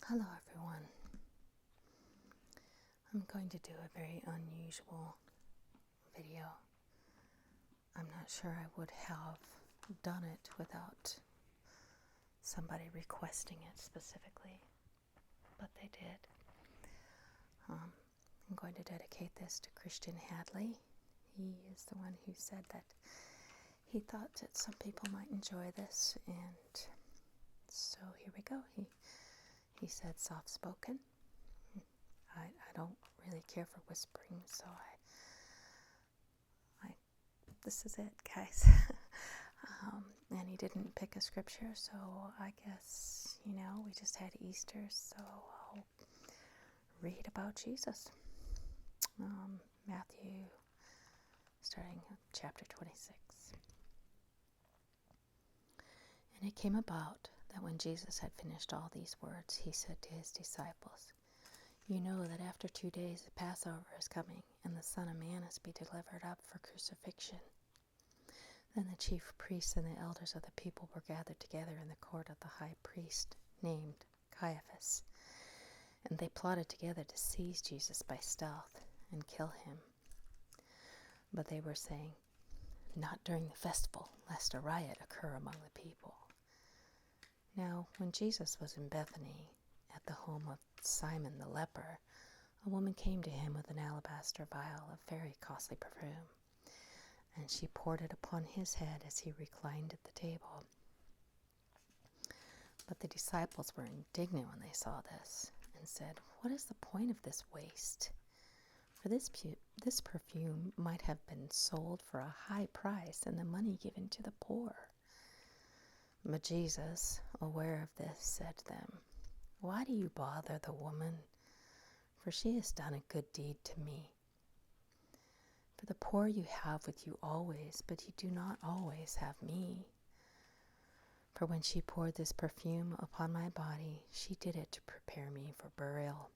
Hello everyone. I'm going to do a very unusual video. I'm not sure I would have done it without somebody requesting it specifically, but they did. I'm going to dedicate this to Christian Hadley. He is the one who said that he thought that some people might enjoy this, and so here we go. He said soft-spoken. I don't really care for whispering, so this is it, guys. And he didn't pick a scripture, so I guess, we just had Easter, so I'll read about Jesus. Matthew, starting at chapter 26. And it came about that when Jesus had finished all these words, he said to his disciples, "You know that after 2 days the Passover is coming, and the Son of Man is to be delivered up for crucifixion." Then the chief priests and the elders of the people were gathered together in the court of the high priest, named Caiaphas, and they plotted together to seize Jesus by stealth and kill him. But they were saying, "Not during the festival, lest a riot occur among the people." Now, when Jesus was in Bethany, at the home of Simon the leper, a woman came to him with an alabaster vial of very costly perfume, and she poured it upon his head as he reclined at the table. But the disciples were indignant when they saw this, and said, "What is the point of this waste? For this perfume might have been sold for a high price and the money given to the poor." But Jesus, aware of this, said to them, "Why do you bother the woman? For she has done a good deed to me. For the poor you have with you always, but you do not always have me. For when she poured this perfume upon my body, she did it to prepare me for burial.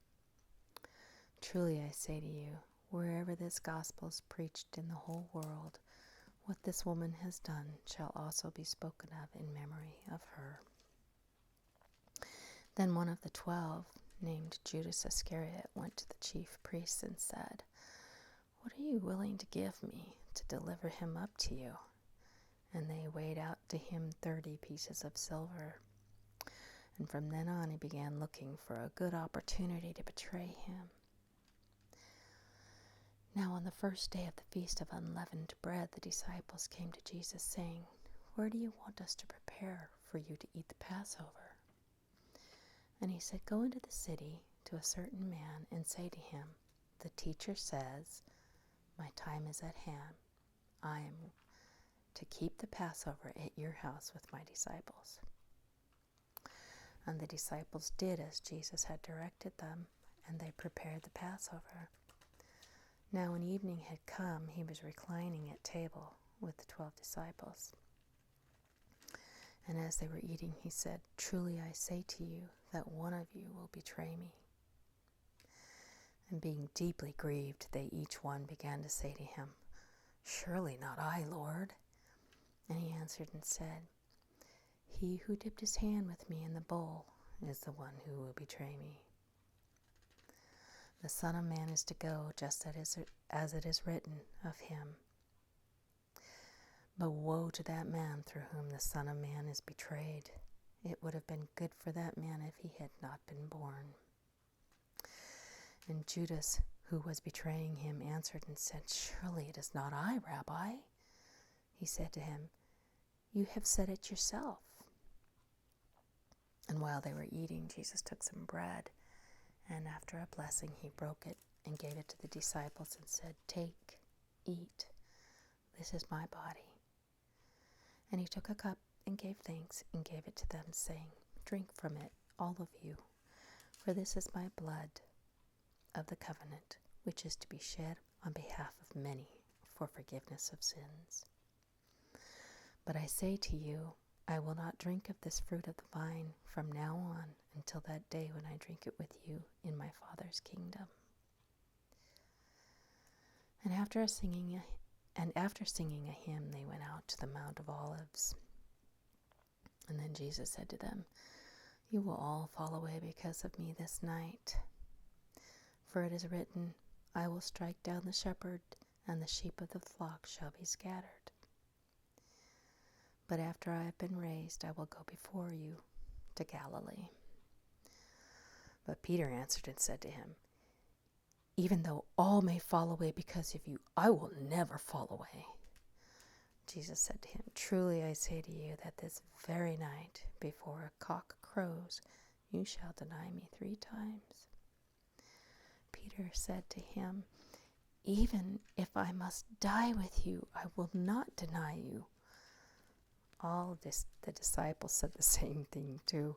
Truly I say to you, wherever this gospel is preached in the whole world, what this woman has done shall also be spoken of in memory of her." Then one of the 12, named Judas Iscariot, went to the chief priests and said, "What are you willing to give me to deliver him up to you?" And they weighed out to him 30 pieces of silver. And from then on he began looking for a good opportunity to betray him. Now on the first day of the feast of unleavened bread, the disciples came to Jesus, saying, "Where do you want us to prepare for you to eat the Passover?" And he said, "Go into the city to a certain man and say to him, 'The teacher says, my time is at hand. I am to keep the Passover at your house with my disciples.'" And the disciples did as Jesus had directed them, and they prepared the Passover. Now when evening had come, he was reclining at table with the 12 disciples. And as they were eating, he said, "Truly I say to you that one of you will betray me." And being deeply grieved, they each one began to say to him, "Surely not I, Lord." And he answered and said, "He who dipped his hand with me in the bowl is the one who will betray me. The Son of Man is to go just as it is written of him. But woe to that man through whom the Son of Man is betrayed. It would have been good for that man if he had not been born." And Judas, who was betraying him, answered and said, "Surely it is not I, Rabbi." He said to him, "You have said it yourself." And while they were eating, Jesus took some bread, and after a blessing he broke it and gave it to the disciples and said, "Take, eat, this is my body." And he took a cup and gave thanks and gave it to them, saying, "Drink from it, all of you, for this is my blood of the covenant, which is to be shed on behalf of many for forgiveness of sins. But I say to you, I will not drink of this fruit of the vine from now on until that day when I drink it with you in my Father's kingdom." And after singing a hymn, they went out to the Mount of Olives. And then Jesus said to them, You will all fall away because of me this night. For it is written, I will strike down the shepherd, and the sheep of the flock shall be scattered. But after I have been raised, I will go before you to Galilee. But Peter answered and said to him, Even though all may fall away because of you, I will never fall away. Jesus said to him, Truly I say to you that this very night, before a cock crows, you shall deny me 3 times. Peter said to him, Even if I must die with you, I will not deny you. All the disciples said the same thing too.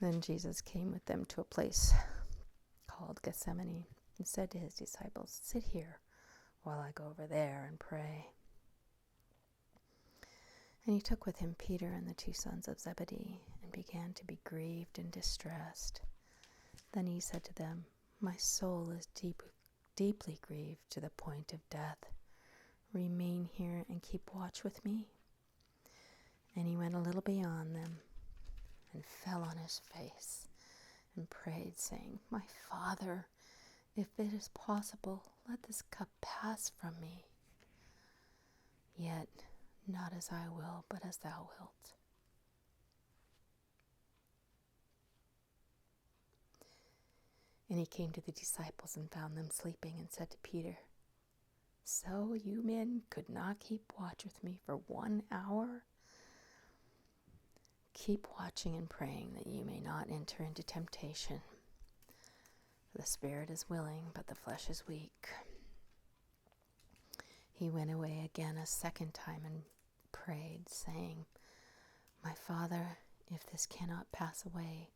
Then Jesus came with them to a place called Gethsemane and said to his disciples, Sit here while I go over there and pray. And he took with him Peter and the 2 sons of Zebedee and began to be grieved and distressed. Then he said to them, My soul is deeply grieved to the point of death. Remain here and keep watch with me. And he went a little beyond them and fell on his face and prayed, saying, My Father, if it is possible, let this cup pass from me. Yet not as I will, but as thou wilt. And he came to the disciples and found them sleeping and said to Peter, So you men could not keep watch with me for 1 hour? Keep watching and praying that you may not enter into temptation. For the spirit is willing, but the flesh is weak. He went away again a second time and prayed, saying, My Father, if this cannot pass away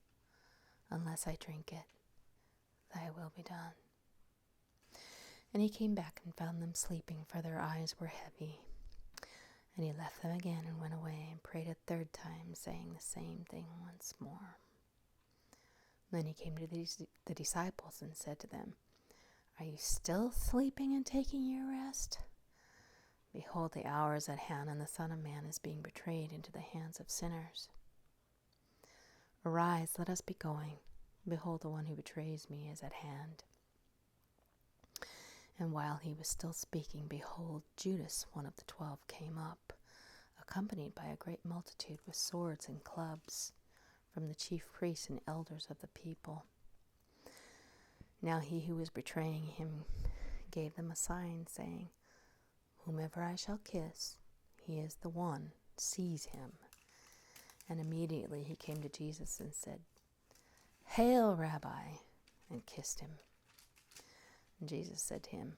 unless I drink it, thy will be done. And he came back and found them sleeping, for their eyes were heavy. And he left them again and went away and prayed a 3rd time, saying the same thing once more. Then he came to the disciples and said to them, Are you still sleeping and taking your rest? Behold, the hour is at hand, and the Son of Man is being betrayed into the hands of sinners. Arise, let us be going. Behold, the one who betrays me is at hand. And while he was still speaking, behold, Judas, one of the 12, came up, accompanied by a great multitude with swords and clubs, from the chief priests and elders of the people. Now he who was betraying him gave them a sign, saying, Whomever I shall kiss, he is the one, seize him. And immediately he came to Jesus and said, Hail, Rabbi, and kissed him. And Jesus said to him,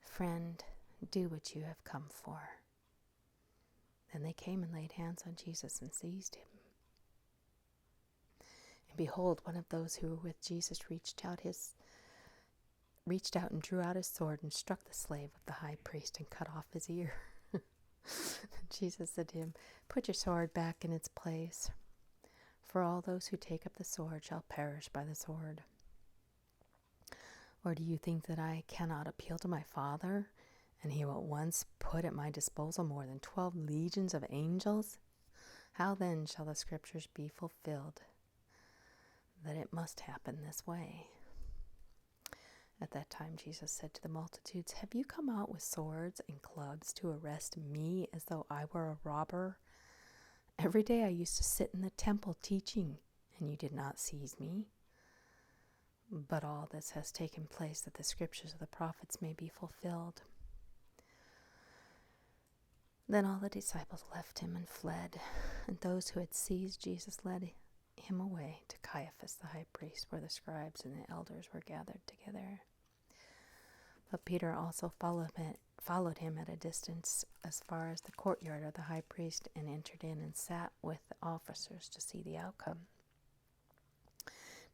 Friend, do what you have come for. Then they came and laid hands on Jesus and seized him. And behold, one of those who were with Jesus reached out and drew out his sword and struck the slave of the high priest and cut off his ear. Jesus said to him, Put your sword back in its place, for all those who take up the sword shall perish by the sword. Or do you think that I cannot appeal to my Father, and he will at once put at my disposal more than 12 legions of angels? How then shall the scriptures be fulfilled, that it must happen this way? At that time Jesus said to the multitudes, Have you come out with swords and clubs to arrest me as though I were a robber? Every day I used to sit in the temple teaching, and you did not seize me. But all this has taken place that the scriptures of the prophets may be fulfilled. Then all the disciples left him and fled, and those who had seized Jesus led him away to Caiaphas the high priest, where the scribes and the elders were gathered together. But Peter also followed him at a distance as far as the courtyard of the high priest, and entered in and sat with the officers to see the outcome.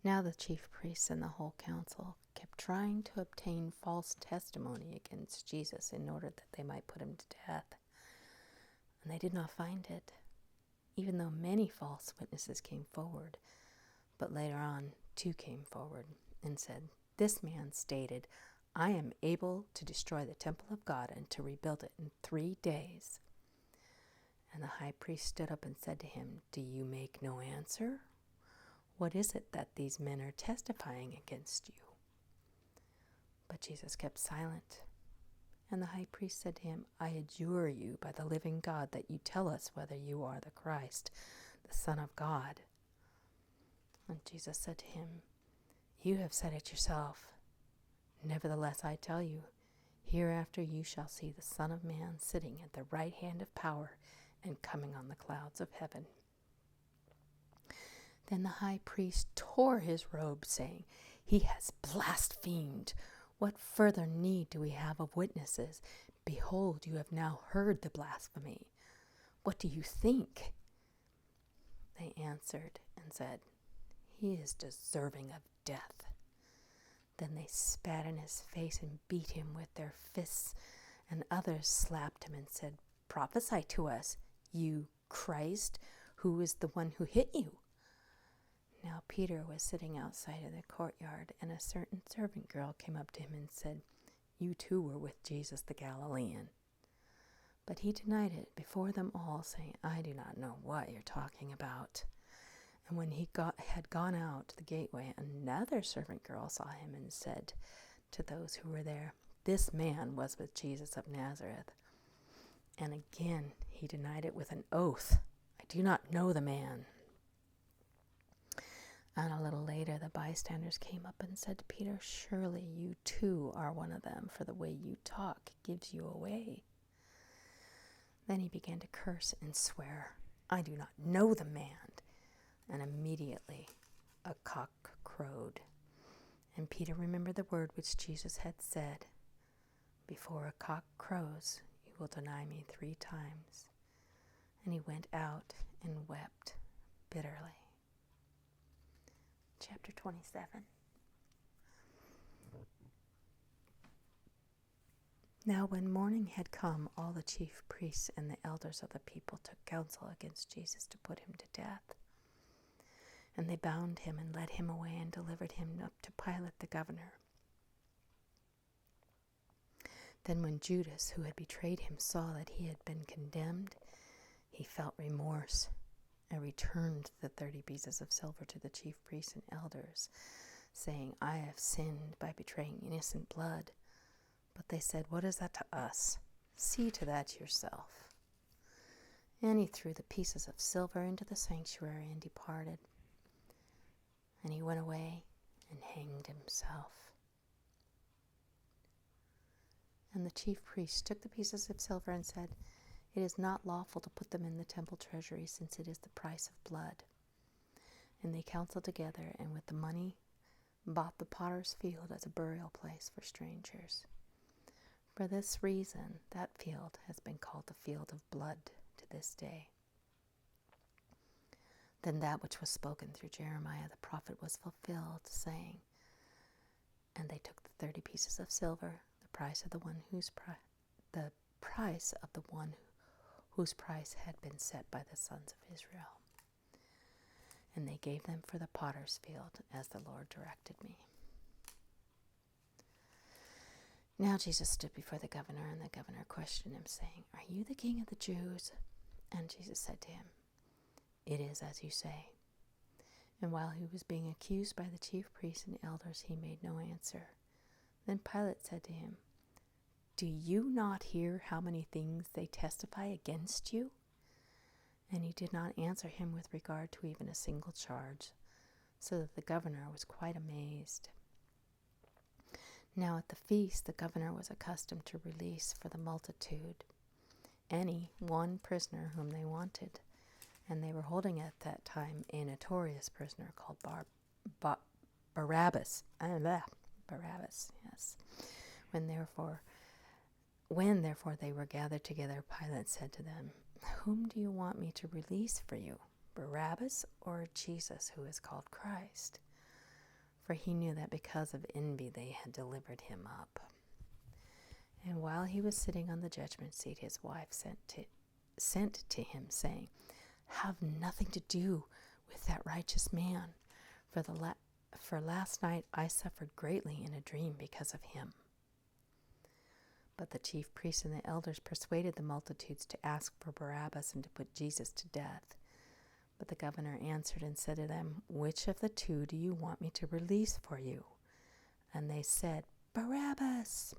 Now the chief priests and the whole council kept trying to obtain false testimony against Jesus in order that they might put him to death. And they did not find it, even though many false witnesses came forward. But later on, 2 came forward and said, This man stated, I am able to destroy the temple of God and to rebuild it in 3 days. And the high priest stood up and said to him, Do you make no answer? What is it that these men are testifying against you?" But Jesus kept silent. And the high priest said to him, "I adjure you by the living God that you tell us whether you are the Christ, the Son of God." And Jesus said to him, "You have said it yourself. Nevertheless, I tell you, hereafter you shall see the Son of Man sitting at the right hand of power and coming on the clouds of heaven." Then the high priest tore his robe, saying, "He has blasphemed. What further need do we have of witnesses? Behold, you have now heard the blasphemy. What do you think?" They answered and said, "He is deserving of death." Then they spat in his face and beat him with their fists, and others slapped him and said, "Prophesy to us, you Christ, who is the one who hit you?" Now Peter was sitting outside of the courtyard, and a certain servant girl came up to him and said, "You too were with Jesus the Galilean." But he denied it before them all, saying, "I do not know what you're talking about." And when he had gone out the gateway, another servant girl saw him and said to those who were there, "This man was with Jesus of Nazareth." And again he denied it with an oath, "I do not know the man." And a little later the bystanders came up and said to Peter, "Surely you too are one of them, for the way you talk gives you away." Then he began to curse and swear, "I do not know the man." And immediately a cock crowed. And Peter remembered the word which Jesus had said, "Before a cock crows, you will deny me 3 times." And he went out and wept bitterly. Chapter 27. Now when morning had come, all the chief priests and the elders of the people took counsel against Jesus to put him to death. And they bound him and led him away and delivered him up to Pilate the governor. Then when Judas, who had betrayed him, saw that he had been condemned, he felt remorse and returned the 30 pieces of silver to the chief priests and elders, saying, "I have sinned by betraying innocent blood." But they said, "What is that to us? See to that yourself." And he threw the pieces of silver into the sanctuary and departed. And he went away and hanged himself. And the chief priests took the pieces of silver and said, "It is not lawful to put them in the temple treasury, since it is the price of blood." And they counseled together, and with the money bought the potter's field as a burial place for strangers. For this reason, that field has been called the field of blood to this day. Then that which was spoken through Jeremiah the prophet was fulfilled, saying, "And they took the 30 pieces of silver, the price of the one whose price had been set by the sons of Israel. And they gave them for the potter's field, as the Lord directed me." Now Jesus stood before the governor, and the governor questioned him, saying, "Are you the king of the Jews?" And Jesus said to him, "It is as you say." And while he was being accused by the chief priests and elders, he made no answer. Then Pilate said to him, "Do you not hear how many things they testify against you?" And he did not answer him with regard to even a single charge, so that the governor was quite amazed. Now at the feast, the governor was accustomed to release for the multitude any one prisoner whom they wanted. And they were holding at that time a notorious prisoner called Barabbas. Barabbas, yes. When therefore they were gathered together, Pilate said to them, "Whom do you want me to release for you, Barabbas or Jesus, who is called Christ?" For he knew that because of envy they had delivered him up. And while he was sitting on the judgment seat, his wife sent to him, saying, "Have nothing to do with that righteous man, for last night I suffered greatly in a dream because of him." But the chief priests and the elders persuaded the multitudes to ask for Barabbas and to put Jesus to death. But the governor answered and said to them, "Which of the two do you want me to release for you?" And they said, "Barabbas."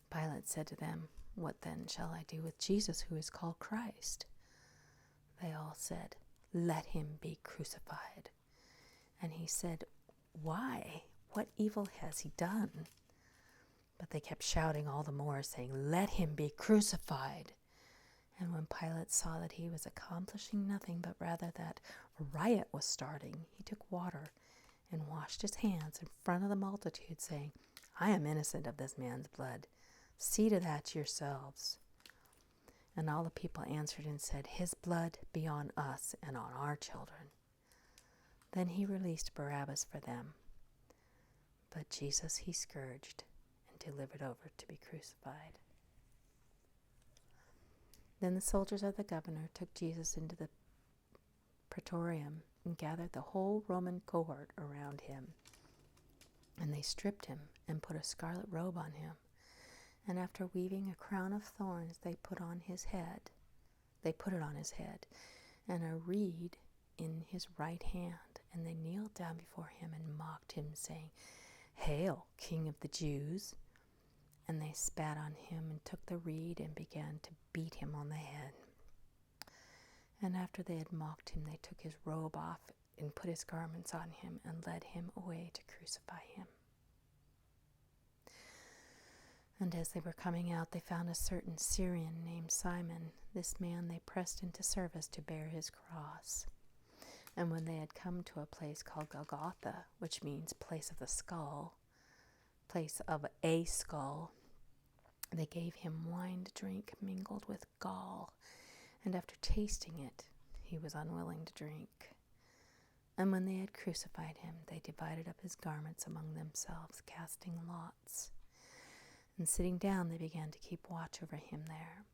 Pilate said to them, "What then shall I do with Jesus, who is called Christ?" They all said, "Let him be crucified." And he said, "Why? What evil has he done?" But they kept shouting all the more, saying, "Let him be crucified." And when Pilate saw that he was accomplishing nothing, but rather that a riot was starting, he took water and washed his hands in front of the multitude, saying, "I am innocent of this man's blood. See to that yourselves." And all the people answered and said, "His blood be on us and on our children." Then he released Barabbas for them. But Jesus he scourged and delivered over to be crucified. Then the soldiers of the governor took Jesus into the praetorium and gathered the whole Roman cohort around him. And they stripped him and put a scarlet robe on him. And after weaving a crown of thorns, they put it on his head, and a reed in his right hand. And they kneeled down before him and mocked him, saying, "Hail, King of the Jews!" And they spat on him and took the reed and began to beat him on the head. And after they had mocked him, they took his robe off and put his garments on him and led him away to crucify him. And as they were coming out, they found a certain Syrian named Simon. This man they pressed into service to bear his cross. And when they had come to a place called Golgotha, which means place of a skull, they gave him wine to drink mingled with gall, and after tasting it, he was unwilling to drink. And when they had crucified him, they divided up his garments among themselves, casting lots. And sitting down, they began to keep watch over him there.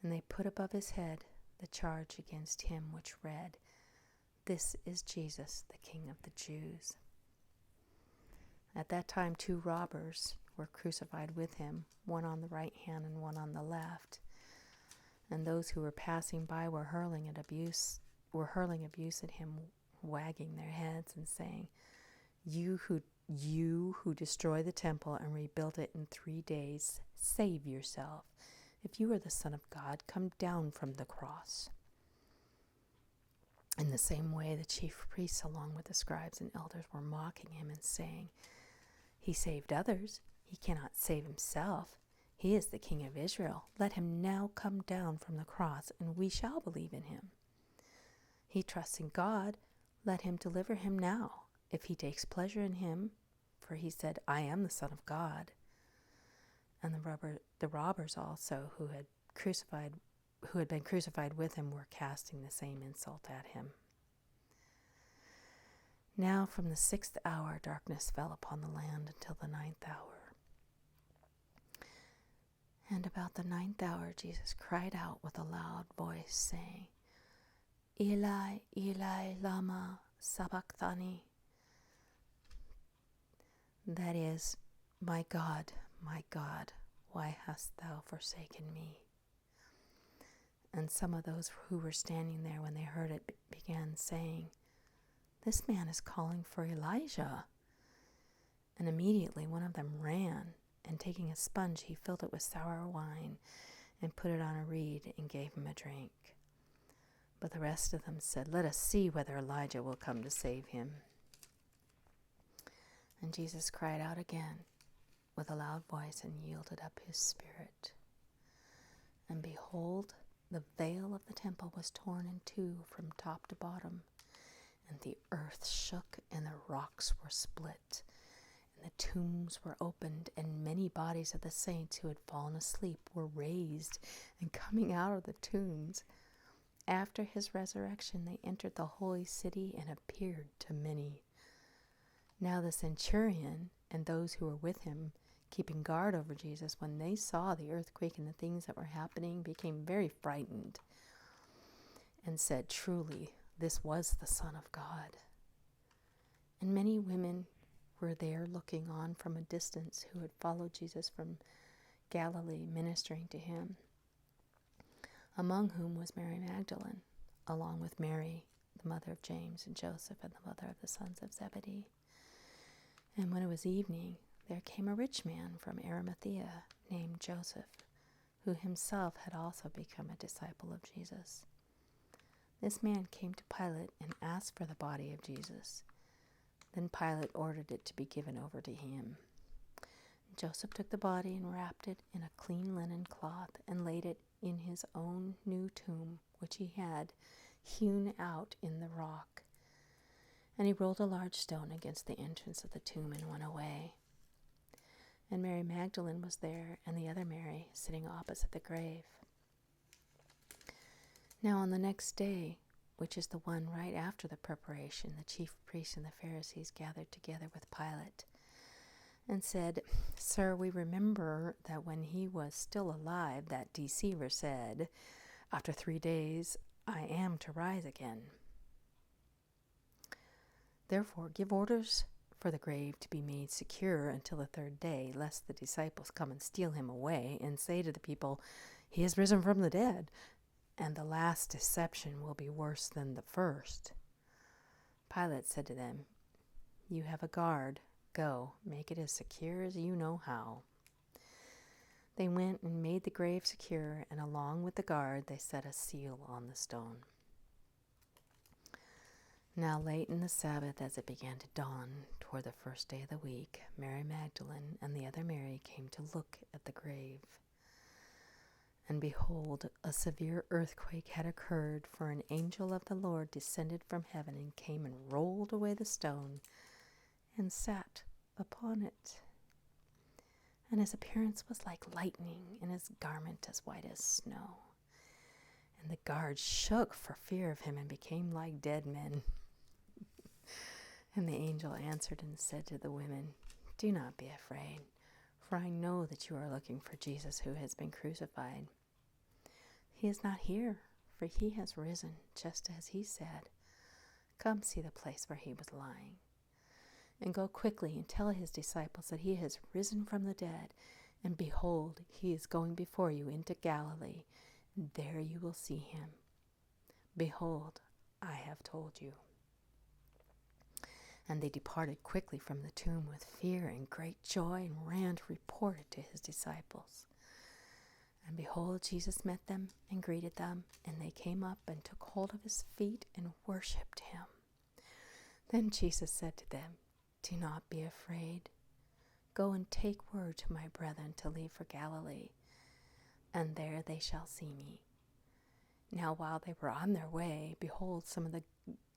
And they put above his head the charge against him, which read, "This is Jesus, the King of the Jews." At that time 2 robbers were crucified with him, one on the right hand and one on the left. And those who were passing by were hurling abuse at him, wagging their heads and saying, You who destroy the temple and rebuild it in 3 days, save yourself. If you are the Son of God, come down from the cross." In the same way, the chief priests, along with the scribes and elders, were mocking him and saying, "He saved others. He cannot save himself. He is the King of Israel. Let him now come down from the cross, and we shall believe in him. He trusts in God. Let him deliver him now, if he takes pleasure in him, for he said, 'I am the Son of God.'" And the robbers also, who had been crucified with him, were casting the same insult at him. Now from the 6th hour darkness fell upon the land until the 9th hour. And about the 9th hour Jesus cried out with a loud voice, saying, "Eli, Eli, lama sabachthani?" That is, my God, why hast thou forsaken me?" And some of those who were standing there when they heard it began saying, "This man is calling for Elijah." And immediately one of them ran, and taking a sponge, he filled it with sour wine and put it on a reed and gave him a drink. But the rest of them said, "Let us see whether Elijah will come to save him." And Jesus cried out again with a loud voice and yielded up his spirit. And behold, the veil of the temple was torn in two from top to bottom, and the earth shook, and the rocks were split, and the tombs were opened, and many bodies of the saints who had fallen asleep were raised, and coming out of the tombs. After his resurrection, they entered the holy city and appeared to many. Now the centurion and those who were with him, keeping guard over Jesus, when they saw the earthquake and the things that were happening, became very frightened and said, "Truly, this was the Son of God." And many women were there looking on from a distance, who had followed Jesus from Galilee, ministering to him, among whom was Mary Magdalene, along with Mary, the mother of James and Joseph, and the mother of the sons of Zebedee. And when it was evening, there came a rich man from Arimathea named Joseph, who himself had also become a disciple of Jesus. This man came to Pilate and asked for the body of Jesus. Then Pilate ordered it to be given over to him. Joseph took the body and wrapped it in a clean linen cloth and laid it in his own new tomb, which he had hewn out in the rock. And he rolled a large stone against the entrance of the tomb and went away. And Mary Magdalene was there, and the other Mary, sitting opposite the grave. Now on the next day, which is the one right after the preparation, the chief priests and the Pharisees gathered together with Pilate and said, "Sir, we remember that when he was still alive, that deceiver said, 'After 3 days I am to rise again.' Therefore give orders for the grave to be made secure until the 3rd day, lest the disciples come and steal him away and say to the people, 'He has risen from the dead,' and the last deception will be worse than the first." Pilate said to them, "You have a guard. Go, make it as secure as you know how." They went and made the grave secure, and along with the guard they set a seal on the stone. Now late in the Sabbath, as it began to dawn, toward the 1st day of the week, Mary Magdalene and the other Mary came to look at the grave. And behold, a severe earthquake had occurred, for an angel of the Lord descended from heaven and came and rolled away the stone and sat upon it. And his appearance was like lightning, and his garment as white as snow. And the guards shook for fear of him and became like dead men. And the angel answered and said to the women, "Do not be afraid, for I know that you are looking for Jesus who has been crucified. He is not here, for he has risen, just as he said. Come see the place where he was lying. And go quickly and tell his disciples that he has risen from the dead, and behold, he is going before you into Galilee, and there you will see him. Behold, I have told you." And they departed quickly from the tomb with fear and great joy, and ran to report it to his disciples. And behold, Jesus met them and greeted them, and they came up and took hold of his feet and worshipped him. Then Jesus said to them, "Do not be afraid. Go and take word to my brethren to leave for Galilee, and there they shall see me." Now while they were on their way, behold, some of the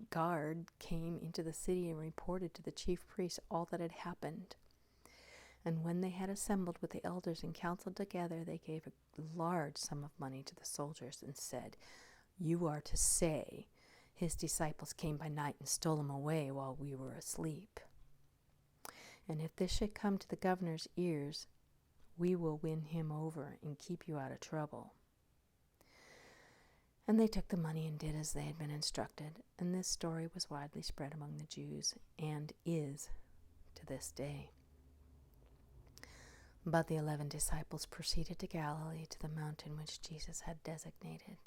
guard came into the city and reported to the chief priests all that had happened. And when they had assembled with the elders and counseled together, they gave a large sum of money to the soldiers and said, "You are to say, 'His disciples came by night and stole him away while we were asleep.' And if this should come to the governor's ears, we will win him over and keep you out of trouble." And they took the money and did as they had been instructed. And this story was widely spread among the Jews, and is to this day. But the 11 disciples proceeded to Galilee, to the mountain which Jesus had designated.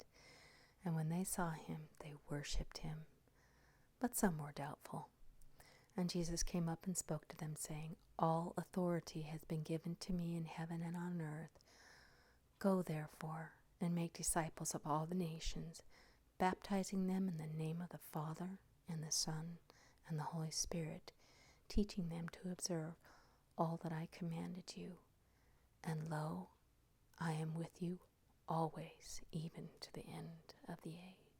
And when they saw him, they worshipped him. But some were doubtful. And Jesus came up and spoke to them, saying, "All authority has been given to me in heaven and on earth. Go, therefore, and make disciples of all the nations, baptizing them in the name of the Father and the Son and the Holy Spirit, teaching them to observe all that I commanded you. And lo, I am with you always, even to the end of the age."